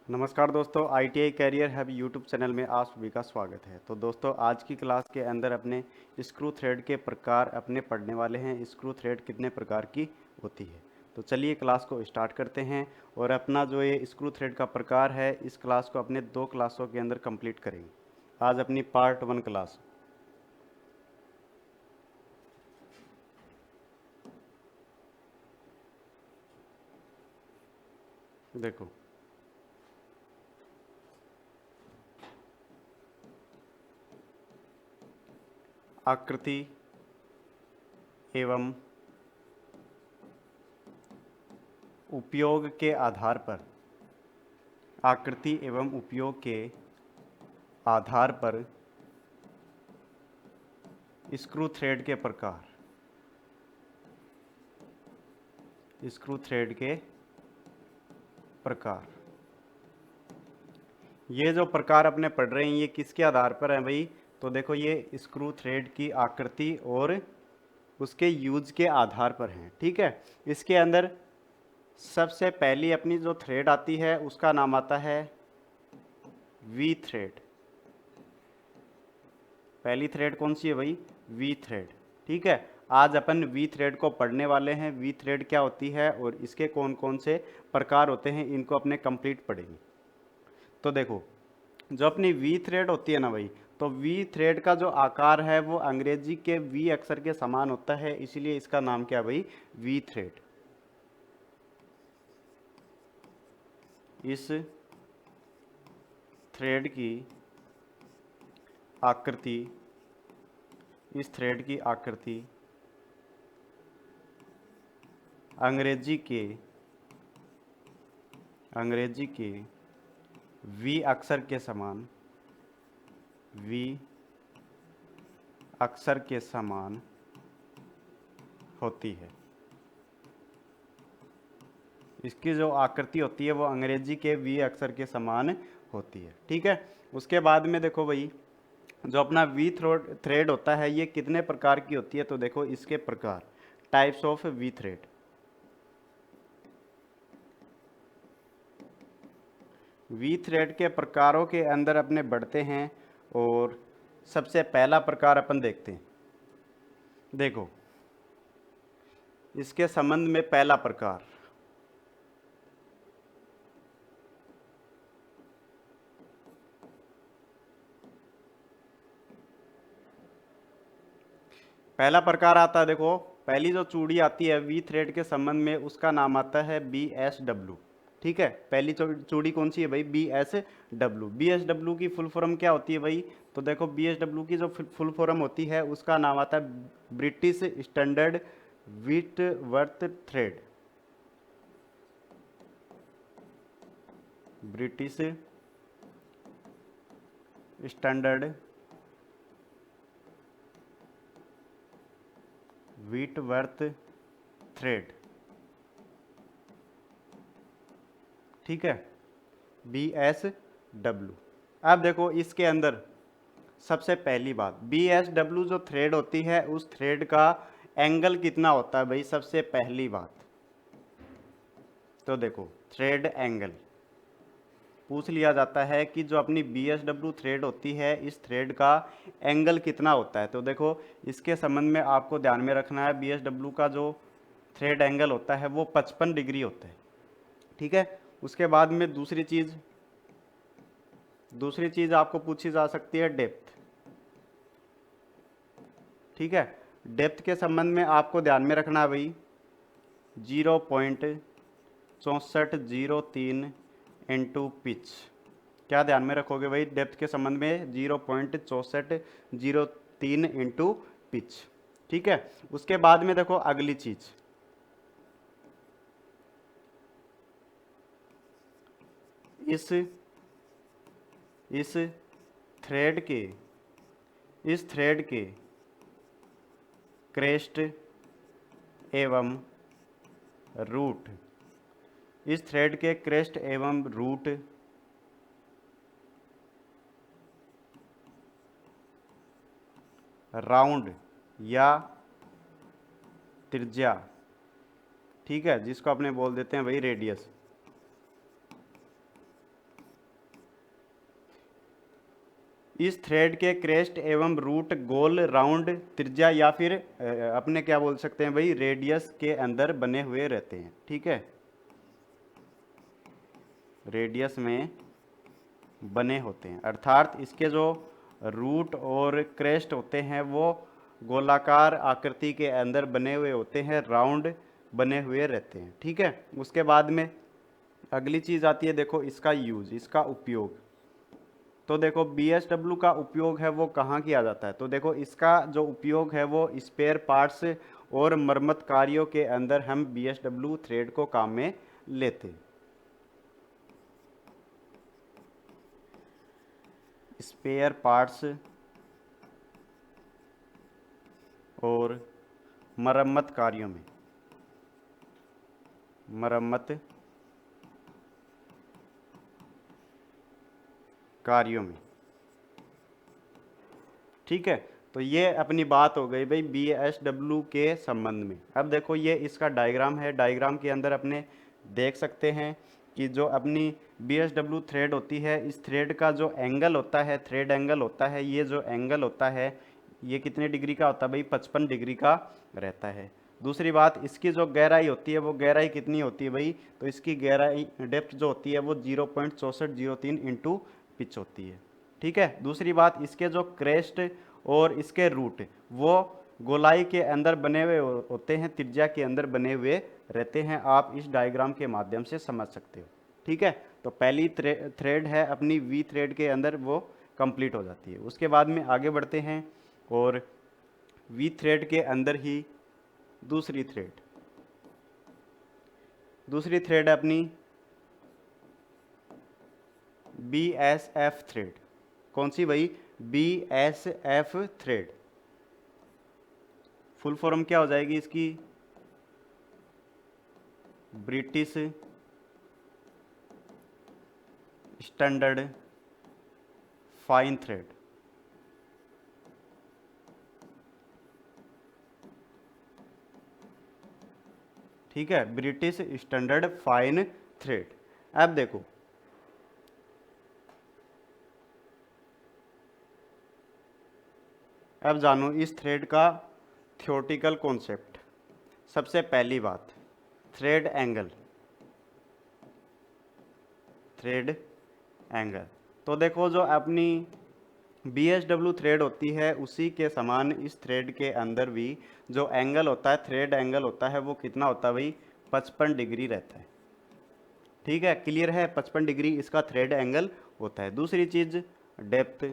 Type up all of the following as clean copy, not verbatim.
नमस्कार दोस्तों, ITI career hub YouTube channel में आप सभी का स्वागत है। तो दोस्तों, आज की क्लास के अंदर अपने स्क्रू थ्रेड के प्रकार अपने पढ़ने वाले हैं। स्क्रू थ्रेड कितने प्रकार की होती है, तो चलिए क्लास को स्टार्ट करते हैं। और अपना जो ये स्क्रू थ्रेड का प्रकार है, इस क्लास को अपने 2 क्लासों के अंदर कंप्लीट करेंगे। आज अपनी पार्ट 1 क्लास। देखो, आकृति एवं उपयोग के आधार पर, आकृति एवं उपयोग के आधार पर स्क्रू थ्रेड के प्रकार, स्क्रू थ्रेड के प्रकार। ये जो प्रकार अपने पढ़ रहे हैं, ये किसके आधार पर है भाई? तो देखो, ये स्क्रू थ्रेड की आकृति और उसके यूज के आधार पर हैं। ठीक है, इसके अंदर सबसे पहली अपनी जो थ्रेड आती है उसका नाम आता है वी थ्रेड। पहली थ्रेड कौन सी है भाई? V thread. ठीक है, आज अपन वी थ्रेड को पढ़ने वाले हैं। वी थ्रेड क्या होती है और इसके कौन कौन से प्रकार होते हैं, इनको अपने कंप्लीट पढ़ेंगे। तो देखो, जो अपनी वी थ्रेड होती है ना भाई, तो वी थ्रेड का जो आकार है वो अंग्रेजी के वी अक्षर के समान होता है, इसीलिए इसका नाम क्या भाई? V thread. इस थ्रेड की आकृति, इस थ्रेड की आकृति अंग्रेजी के वी अक्षर के समान, वी अक्षर के समान होती है। इसकी जो आकृति होती है वो अंग्रेजी के वी अक्षर के समान होती है। ठीक है, उसके बाद में देखो भाई, जो अपना वी थ्रेड होता है ये कितने प्रकार की होती है? तो देखो इसके प्रकार, types of V thread. V thread के प्रकारों के अंदर अपने बढ़ते हैं और सबसे पहला प्रकार अपन देखते हैं। देखो, इसके संबंध में पहला प्रकार, पहला प्रकार आता है। देखो, पहली जो चूड़ी आती है वी थ्रेड के संबंध में, उसका नाम आता है BSW। ठीक है, पहली चूड़ी कौन सी है भाई? BSW। BSW की फुल फॉर्म क्या होती है भाई? तो देखो, BSW की जो फुल फॉर्म होती है उसका नाम आता है British standard Whitworth thread. British standard Whitworth thread. ठीक है, BSW। अब देखो, इसके अंदर सबसे पहली बात, BSW जो थ्रेड होती है उस थ्रेड का एंगल कितना होता है भाई? सबसे पहली बात तो देखो, थ्रेड एंगल पूछ लिया जाता है कि जो अपनी BSW थ्रेड होती है इस थ्रेड का एंगल कितना होता है। तो देखो, इसके संबंध में आपको ध्यान में रखना है, BSW का जो थ्रेड एंगल होता है वो 55 डिग्री होता है। ठीक है, उसके बाद में दूसरी चीज आपको पूछी जा सकती है डेप्थ। ठीक है, डेप्थ के संबंध में आपको ध्यान में रखना है भाई 0.6403 इंटू पिच। क्या ध्यान में रखोगे भाई डेप्थ के संबंध में? 0.6403 इंटू पिच। ठीक है, उसके बाद में देखो अगली चीज, इस थ्रेड के क्रेस्ट एवं रूट, इस थ्रेड के क्रेस्ट एवं रूट राउंड या त्रिज्या, ठीक है, जिसको अपने बोल देते हैं भाई रेडियस। इस थ्रेड के क्रेस्ट एवं रूट गोल राउंड त्रिज्या या फिर अपने क्या बोल सकते हैं भाई, रेडियस के अंदर बने हुए रहते हैं। ठीक है, रेडियस में बने होते हैं, अर्थात इसके जो रूट और क्रेस्ट होते हैं वो गोलाकार आकृति के अंदर बने हुए होते हैं, राउंड बने हुए रहते हैं। ठीक है, उसके बाद में अगली चीज़ आती है, देखो इसका यूज, इसका उपयोग। तो देखो BSW का उपयोग है वो कहाँ किया जाता है, तो देखो इसका जो उपयोग है वो स्पेयर पार्ट्स और मरम्मत कार्यों के अंदर हम BSW थ्रेड को काम में लेते हैं। स्पेयर पार्ट्स और मरम्मत कार्यों में, मरम्मत कार्यों में। ठीक है, तो ये अपनी बात हो गई भाई BSW के संबंध में। अब देखो ये इसका डायग्राम है, डायग्राम के अंदर अपने देख सकते हैं कि जो अपनी BSW थ्रेड होती है, इस थ्रेड का जो एंगल होता है, थ्रेड एंगल होता है, ये जो एंगल होता है ये कितने डिग्री का होता है भाई, 55 डिग्री का रहता है। दूसरी बात, इसकी जो गहराई होती है वो गहराई कितनी होती है भाई, तो इसकी गहराई डेप्थ जो होती है वो 0.6403 इंटू पिच होती है। ठीक है, दूसरी बात, इसके जो क्रेस्ट और इसके रूट वो गोलाई के अंदर बने हुए होते हैं, त्रिज्या के अंदर बने हुए रहते हैं, आप इस डायग्राम के माध्यम से समझ सकते हो। ठीक है, तो पहली थ्रेड है अपनी वी थ्रेड के अंदर वो कंप्लीट हो जाती है। उसके बाद में आगे बढ़ते हैं और वी थ्रेड के अंदर ही दूसरी थ्रेड है अपनी BSF थ्रेड। कौन सी भाई, BSF थ्रेड। फुल फॉर्म क्या हो जाएगी इसकी, ब्रिटिश स्टैंडर्ड फाइन थ्रेड। ठीक है, ब्रिटिश स्टैंडर्ड फाइन थ्रेड। अब देखो अब जानो इस थ्रेड का थ्योरेटिकल कॉन्सेप्ट। सबसे पहली बात, थ्रेड एंगल, थ्रेड एंगल। तो देखो जो अपनी BSW थ्रेड होती है उसी के समान इस थ्रेड के अंदर भी जो एंगल होता है, थ्रेड एंगल होता है, वो कितना होता है भाई, 55 डिग्री रहता है। ठीक है, क्लियर है, 55 डिग्री इसका थ्रेड एंगल होता है। दूसरी चीज डेप्थ,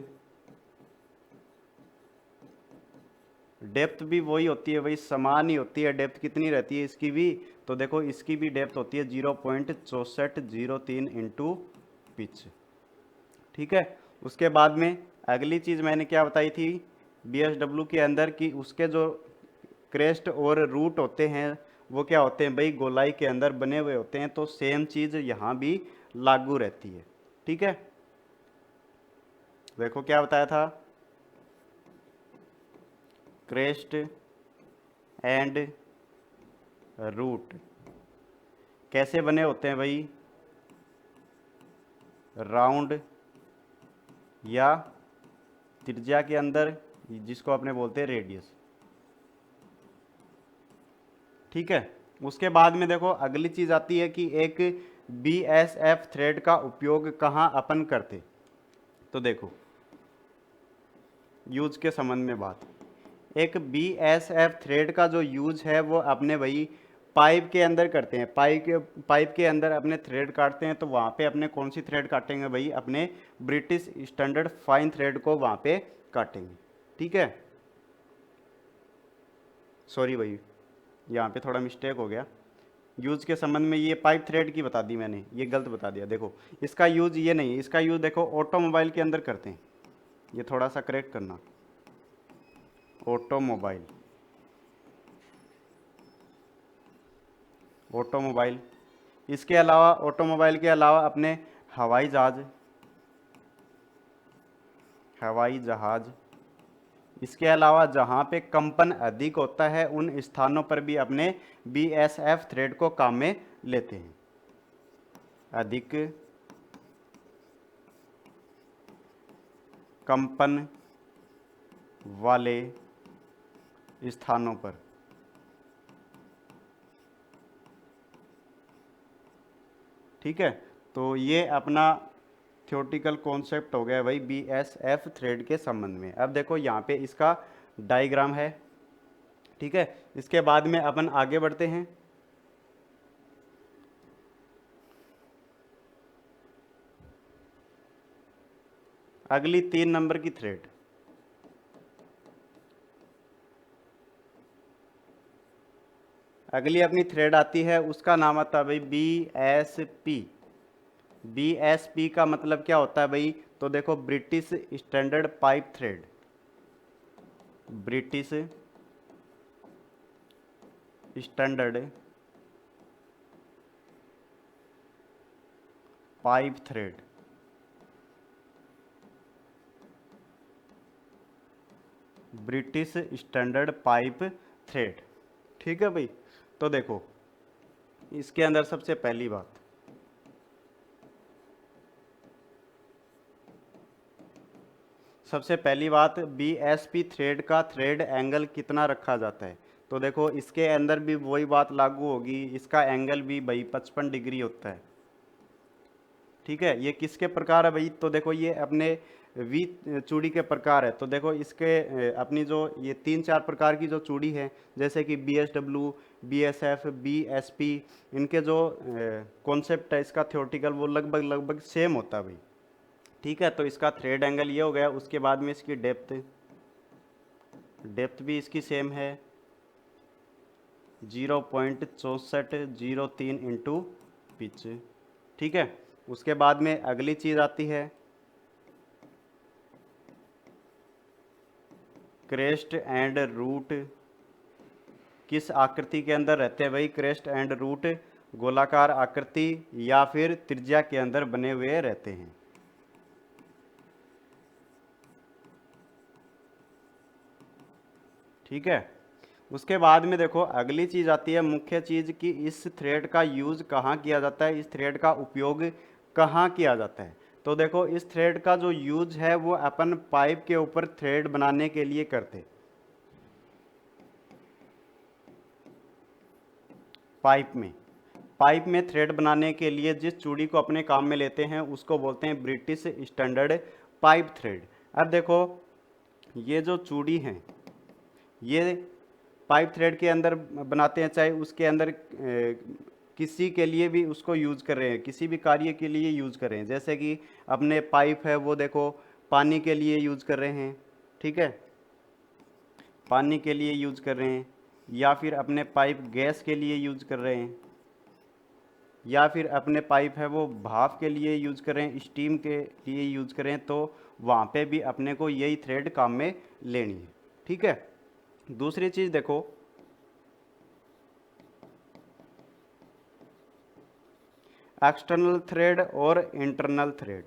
डेप्थ भी वही होती है भाई, समान ही होती है। डेप्थ कितनी रहती है इसकी भी, तो देखो इसकी भी डेप्थ होती है 0.6403 इंटू पिच। ठीक है, उसके बाद में अगली चीज़ मैंने क्या बताई थी BSW के अंदर कि उसके जो क्रेस्ट और रूट होते हैं वो क्या होते हैं भाई, गोलाई के अंदर बने हुए होते हैं। तो सेम चीज़ यहाँ भी लागू रहती है। ठीक है, देखो क्या बताया था, क्रेस्ट एंड रूट कैसे बने होते हैं भाई, राउंड या त्रिज्या के अंदर, जिसको अपने बोलते हैं रेडियस। ठीक है, उसके बाद में देखो अगली चीज आती है कि एक BSF थ्रेड का उपयोग कहाँ अपन करते। तो देखो यूज के संबंध में बात, एक BSF थ्रेड का जो यूज है वो अपने भाई पाइप के अंदर करते हैं। पाइप के अंदर अपने थ्रेड काटते हैं, तो वहाँ पे अपने कौन सी थ्रेड काटेंगे भाई, अपने ब्रिटिश स्टैंडर्ड फाइन थ्रेड को वहाँ पे काटेंगे। ठीक है, सॉरी भाई यहाँ पे थोड़ा मिस्टेक हो गया, यूज के संबंध में ये पाइप थ्रेड की बता दी मैंने, ये गलत बता दिया। देखो इसका यूज ये नहीं है, इसका यूज देखो ऑटोमोबाइल के अंदर करते हैं, ये थोड़ा सा करेक्ट करना, ऑटोमोबाइल, ऑटोमोबाइल। इसके अलावा ऑटोमोबाइल के अलावा अपने हवाई जहाज, हवाई जहाज, इसके अलावा जहाँ पे कंपन अधिक होता है उन स्थानों पर भी अपने BSF थ्रेड को काम में लेते हैं। अधिक कंपन वाले स्थानों पर। ठीक है, तो ये अपना थ्योरेटिकल कॉन्सेप्ट हो गया भाई बीएसएफ थ्रेड के संबंध में। अब देखो यहाँ पे इसका डायग्राम है। ठीक है, इसके बाद में अपन आगे बढ़ते हैं। अगली 3 नंबर की थ्रेड, अगली अपनी थ्रेड आती है, उसका नाम आता है भाई बीएसपी। बीएसपी का मतलब क्या होता है भाई? तो देखो British standard pipe thread, British standard pipe thread. British standard pipe thread. ठीक है भाई, तो देखो इसके अंदर सबसे पहली बात, सबसे पहली बात बीएसपी थ्रेड का थ्रेड एंगल कितना रखा जाता है? तो देखो इसके अंदर भी वही बात लागू होगी, इसका एंगल भी भाई 55 डिग्री होता है। ठीक है, ये किसके प्रकार है भाई? तो देखो ये अपने वी चूड़ी के प्रकार है। तो देखो इसके अपनी जो ये 3-4 प्रकार की जो चूड़ी है, जैसे कि बीएसडब्ल्यू, बीएसएफ, बीएसपी, इनके जो कॉन्सेप्ट है इसका थ्योरेटिकल वो लगभग लगभग सेम होता है भाई। ठीक है, तो इसका थ्रेड एंगल ये हो गया। उसके बाद में इसकी डेप्थ, डेप्थ भी इसकी सेम है 0.6403 इंटू पिच। ठीक है, उसके बाद में अगली चीज़ आती है क्रेस्ट एंड रूट। किस आकृति के अंदर रहते हैं भाई क्रेस्ट एंड रूट? गोलाकार आकृति या फिर त्रिज्या के अंदर बने हुए रहते हैं। ठीक है, उसके बाद में देखो अगली चीज़ आती है मुख्य चीज़ कि इस थ्रेड का यूज़ कहाँ किया जाता है, इस थ्रेड का उपयोग कहाँ किया जाता है? तो देखो इस थ्रेड का जो यूज है वो अपन पाइप के ऊपर थ्रेड बनाने के लिए करते। पाइप में थ्रेड बनाने के लिए जिस चूड़ी को अपने काम में लेते हैं उसको बोलते हैं ब्रिटिश स्टैंडर्ड पाइप थ्रेड। अब देखो ये जो चूड़ी हैं ये पाइप थ्रेड के अंदर बनाते हैं, चाहे उसके अंदर किसी के लिए भी उसको यूज़ कर रहे हैं, किसी भी कार्य के लिए यूज़ कर रहे हैं। जैसे कि अपने पाइप है वो देखो पानी के लिए यूज़ कर रहे हैं। ठीक है, पानी के लिए यूज़ कर रहे हैं, या फिर अपने पाइप गैस के लिए यूज़ कर रहे हैं, या फिर अपने पाइप है वो भाप के लिए यूज़ करें, स्टीम के लिए यूज़ करें, तो वहाँ पे भी अपने को यही थ्रेड काम में लेनी है। ठीक है, दूसरी चीज़ देखो एक्सटर्नल थ्रेड और इंटरनल थ्रेड,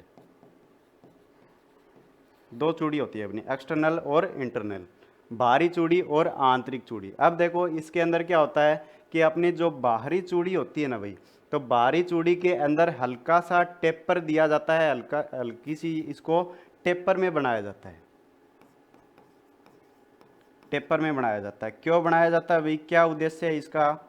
दो चूड़ी होती है अपनी, एक्सटर्नल और इंटरनल, बाहरी चूड़ी और आंतरिक चूड़ी। अब देखो इसके अंदर क्या होता है कि अपनी जो बाहरी चूड़ी होती है ना भाई, तो बाहरी चूड़ी के अंदर हल्का सा टेपर दिया जाता है, हल्की सी इसको टेपर में बनाया जाता है। टेपर में बनाया जाता है, क्यों बनाया जाता है भाई? क्या उद्देश्य है इसका?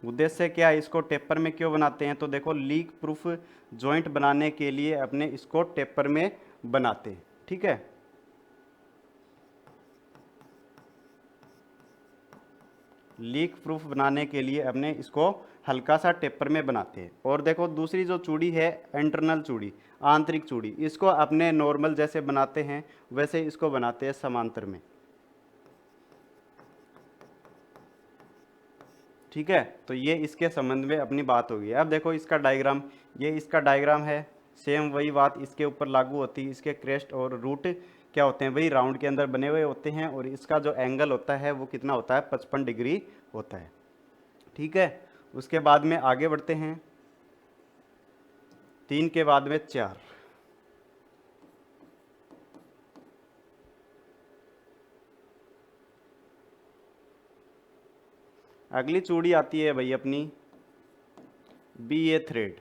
उद्देश्य क्या है, इसको टेपर में क्यों बनाते हैं? तो देखो लीक प्रूफ जॉइंट बनाने के लिए अपने इसको टेपर में बनाते हैं। ठीक है, लीक प्रूफ बनाने के लिए अपने इसको हल्का सा टेपर में बनाते हैं। और देखो दूसरी जो चूड़ी है इंटरनल चूड़ी, आंतरिक चूड़ी, इसको अपने नॉर्मल जैसे बनाते हैं वैसे इसको बनाते हैं समांतर में। ठीक है, तो ये इसके संबंध में अपनी बात होगी। अब देखो इसका डायग्राम, ये इसका डायग्राम है, सेम वही बात इसके ऊपर लागू होती है। इसके क्रेस्ट और रूट क्या होते हैं भाई? राउंड के अंदर बने हुए होते हैं, और इसका जो एंगल होता है वो कितना होता है? 55 डिग्री होता है। ठीक है, उसके बाद में आगे बढ़ते हैं, 3 के बाद में 4। अगली चूड़ी आती है भाई अपनी बी ए थ्रेड।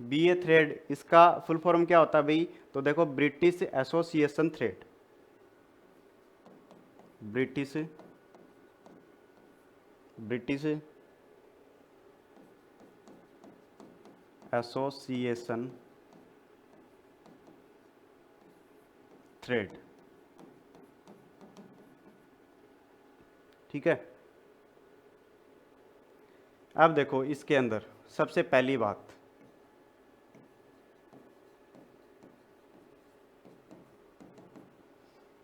बी ए थ्रेड, इसका फुल फॉर्म क्या होता है भाई? तो देखो British association thread, British British association thread. ठीक है। अब देखो इसके अंदर सबसे पहली बात,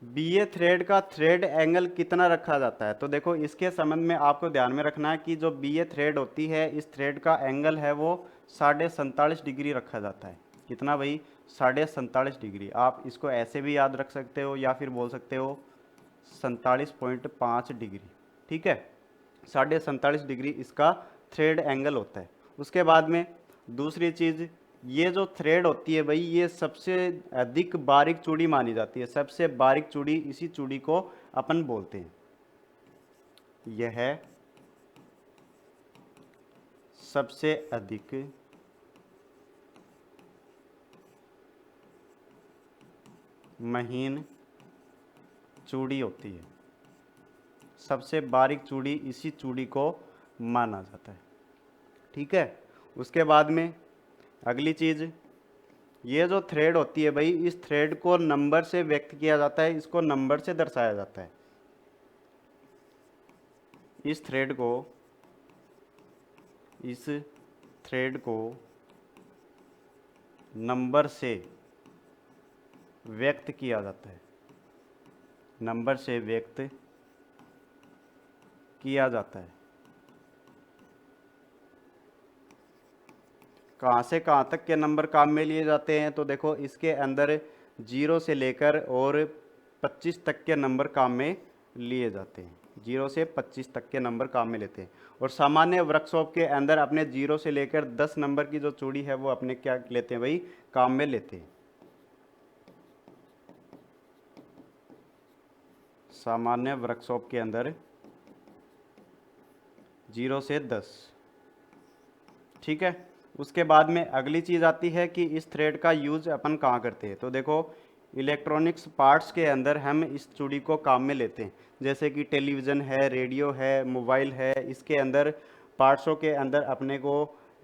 बीए थ्रेड का थ्रेड एंगल कितना रखा जाता है? तो देखो इसके संबंध में आपको ध्यान में रखना है कि जो बीए थ्रेड होती है, इस थ्रेड का एंगल है वो 47.5 डिग्री रखा जाता है। कितना भाई? 47.5 डिग्री। आप इसको ऐसे भी याद रख सकते हो या फिर बोल सकते हो 47.5 डिग्री। ठीक है, 47.5 डिग्री इसका थ्रेड एंगल होता है। उसके बाद में दूसरी चीज़, ये जो थ्रेड होती है भाई, ये सबसे अधिक बारीक चूड़ी मानी जाती है। सबसे बारीक चूड़ी, इसी चूड़ी को अपन बोलते हैं, यह है सबसे अधिक महीन चूड़ी होती है। सबसे बारीक चूड़ी इसी चूड़ी को माना जाता है। ठीक है। उसके बाद में अगली चीज़, ये जो थ्रेड होती है भाई, इस थ्रेड को नंबर से व्यक्त किया जाता है, इसको नंबर से दर्शाया जाता है। इस थ्रेड को नंबर से व्यक्त किया जाता है, नंबर से व्यक्त किया जाता है। कहाँ से कहाँ तक के नंबर काम में लिए जाते हैं? तो देखो इसके अंदर 0 से लेकर और 25 तक के नंबर काम में लिए जाते हैं। 0 से 25 तक के नंबर काम में लेते हैं। और सामान्य वर्कशॉप के अंदर अपने 0 से लेकर 10 नंबर की जो चूड़ी है वो अपने क्या लेते हैं भाई? काम में लेते हैं। सामान्य वर्कशॉप के अंदर 0 से 10। ठीक है। उसके बाद में अगली चीज़ आती है कि इस थ्रेड का यूज अपन कहाँ करते हैं? तो देखो इलेक्ट्रॉनिक्स पार्ट्स के अंदर हम इस चूड़ी को काम में लेते हैं। जैसे कि टेलीविज़न है, रेडियो है, मोबाइल है, इसके अंदर पार्ट्सों के अंदर अपने को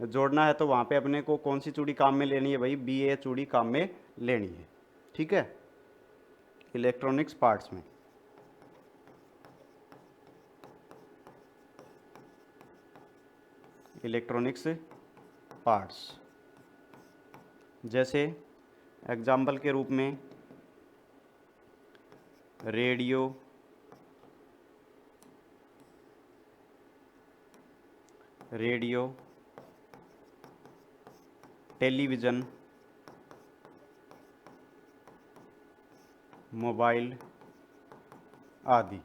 जोड़ना है, तो वहाँ पे अपने को कौन सी चूड़ी काम में लेनी है भाई? बी ए चूड़ी काम में लेनी है। ठीक है, इलेक्ट्रॉनिक्स पार्ट्स में। इलेक्ट्रॉनिक्स पार्ट्स, जैसे एग्जाम्पल के रूप में रेडियो, टेलीविज़न, मोबाइल आदि।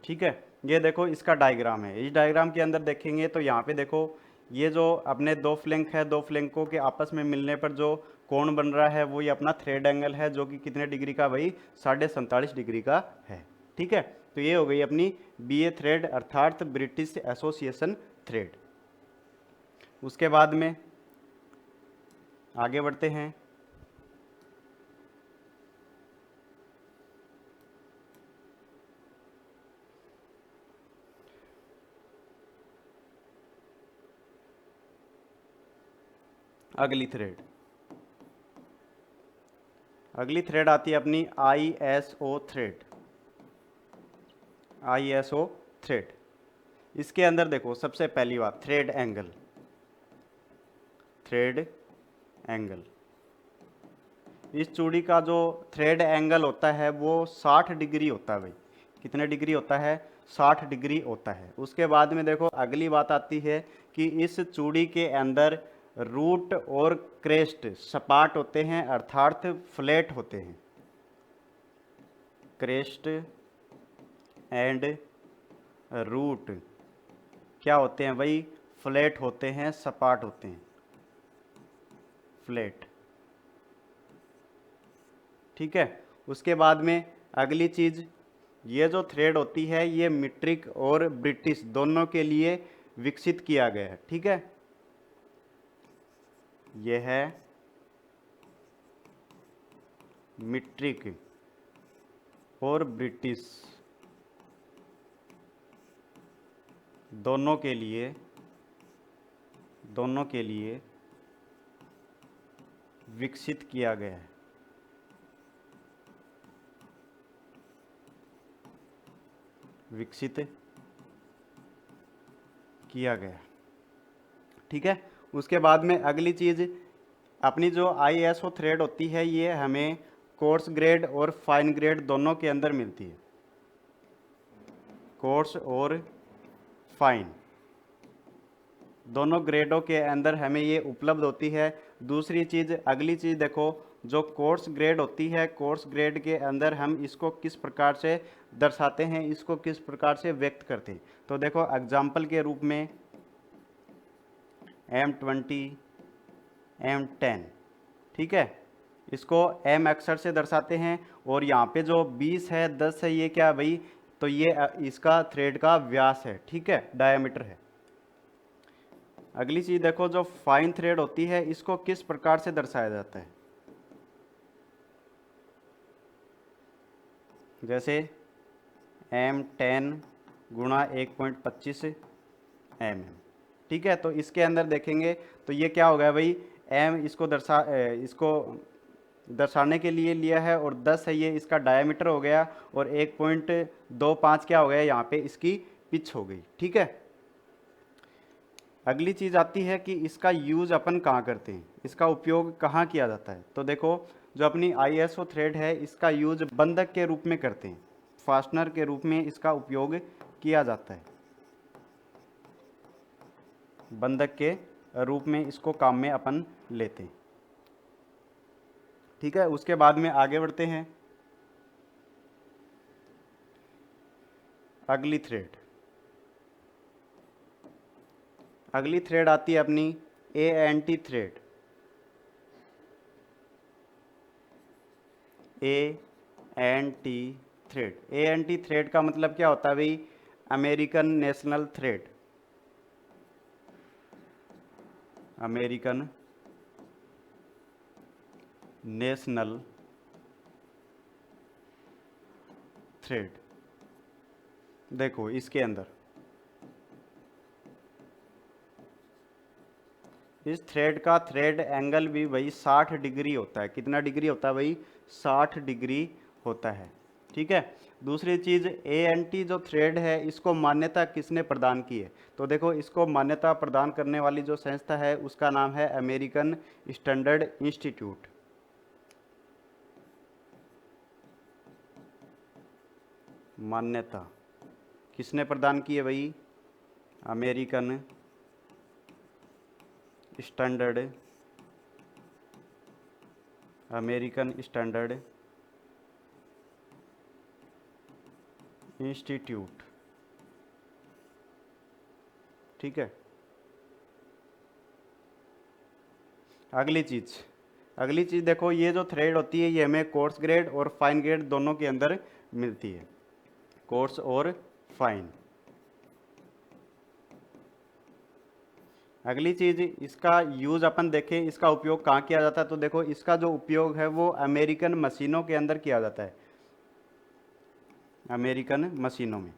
ठीक है, ये देखो इसका डायग्राम है। इस डायग्राम के अंदर देखेंगे तो यहाँ पे देखो ये जो अपने दो फ्लैंक है, दो फ्लैंकों के आपस में मिलने पर जो कोण बन रहा है वो ये अपना थ्रेड एंगल है, जो कि कितने डिग्री का भाई? 47.5 डिग्री का है। ठीक है, तो ये हो गई अपनी बी ए थ्रेड अर्थात ब्रिटिश एसोसिएशन थ्रेड। उसके बाद में आगे बढ़ते हैं। अगली थ्रेड आती है अपनी ISO थ्रेड। ISO थ्रेड, इसके अंदर देखो सबसे पहली बात थ्रेड एंगल। इस चूड़ी का जो थ्रेड एंगल होता है वो 60 डिग्री होता है भाई। कितने डिग्री होता है? 60 डिग्री होता है। उसके बाद में देखो अगली बात आती है कि इस चूड़ी के अंदर रूट और क्रेस्ट सपाट होते हैं अर्थात फ्लैट होते हैं। क्रेस्ट एंड रूट क्या होते हैं भाई? फ्लैट होते हैं, सपाट होते हैं, फ्लैट। ठीक है। उसके बाद में अगली चीज़, ये जो थ्रेड होती है ये मीट्रिक और ब्रिटिश दोनों के लिए विकसित किया गया है। ठीक है, ये है मीट्रिक और ब्रिटिश, दोनों के लिए विकसित किया गया है। विकसित किया गया, ठीक है। उसके बाद में अगली चीज़, अपनी जो ISO थ्रेड होती है ये हमें कोर्स ग्रेड और फाइन ग्रेड दोनों के अंदर मिलती है। कोर्स और फाइन दोनों ग्रेडों के अंदर हमें ये उपलब्ध होती है। दूसरी चीज़, अगली चीज़ देखो, जो कोर्स ग्रेड होती है, कोर्स ग्रेड के अंदर हम इसको किस प्रकार से दर्शाते हैं, इसको किस प्रकार से व्यक्त करते हैं। तो देखो एग्जाम्पल के रूप में M20, M10, ठीक है, इसको M अक्षर से दर्शाते हैं। और यहाँ पे जो 20 है, 10 है, ये क्या भाई, तो ये इसका थ्रेड का व्यास है, ठीक है, डायमीटर है। अगली चीज देखो, जो फाइन थ्रेड होती है इसको किस प्रकार से दर्शाया जाता है, जैसे M10 गुणा 1.25 mm, ठीक है। तो इसके अंदर देखेंगे तो ये क्या हो गया भाई, M इसको दर्शाने के लिए लिया है, और 10 है ये इसका डायमीटर हो गया, और 1.25 क्या हो गया, यहाँ पे इसकी पिच हो गई, ठीक है। अगली चीज़ आती है कि इसका यूज़ अपन कहाँ करते हैं, इसका उपयोग कहाँ किया जाता है। तो देखो, जो अपनी ISO थ्रेड है इसका यूज़ बंधक के रूप में करते हैं, फास्टनर के रूप में इसका उपयोग किया जाता है, बंधक के रूप में इसको काम में अपन लेते हैं, ठीक है। उसके बाद में आगे बढ़ते हैं। अगली थ्रेड आती है अपनी ANT थ्रेड। ANT थ्रेड का मतलब क्या होता है भाई, American national thread, American national thread. देखो इसके अंदर इस थ्रेड का थ्रेड एंगल भी भाई 60 डिग्री होता है। कितना डिग्री होता है भाई, 60 डिग्री होता है, ठीक है। दूसरी चीज़, ANT जो थ्रेड है इसको मान्यता किसने प्रदान की है, तो देखो इसको मान्यता प्रदान करने वाली जो संस्था है उसका नाम है अमेरिकन स्टैंडर्ड इंस्टीट्यूट। मान्यता किसने प्रदान की है भाई, अमेरिकन स्टैंडर्ड इंस्टीट्यूट, ठीक है। अगली चीज़ देखो, ये जो थ्रेड होती है ये हमें कोर्स ग्रेड और फाइन ग्रेड दोनों के अंदर मिलती है, कोर्स और फाइन। अगली चीज़, इसका यूज़ अपन देखें, इसका उपयोग कहाँ किया जाता है, तो देखो इसका जो उपयोग है वो अमेरिकन मशीनों के अंदर किया जाता है, अमेरिकन मशीनों में,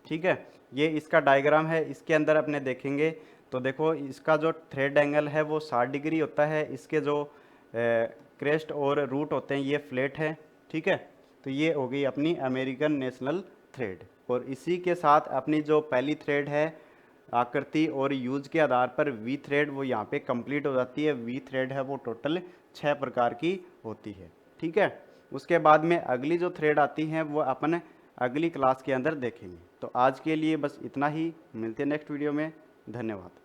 ठीक है। ये इसका डायग्राम है, इसके अंदर अपने देखेंगे तो देखो इसका जो थ्रेड एंगल है वो 60 डिग्री होता है, इसके जो क्रेस्ट और रूट होते हैं ये फ्लैट है, ठीक है। तो ये हो गई अपनी अमेरिकन नेशनल थ्रेड। और इसी के साथ अपनी जो पहली थ्रेड है आकृति और यूज के आधार पर वी थ्रेड, वो यहाँ पे कंप्लीट हो जाती है। वी थ्रेड है वो टोटल 6 प्रकार की होती है, ठीक है। उसके बाद में अगली जो थ्रेड आती हैं वो अपन अगली क्लास के अंदर देखेंगे। तो आज के लिए बस इतना ही, मिलते हैं नेक्स्ट वीडियो में। धन्यवाद।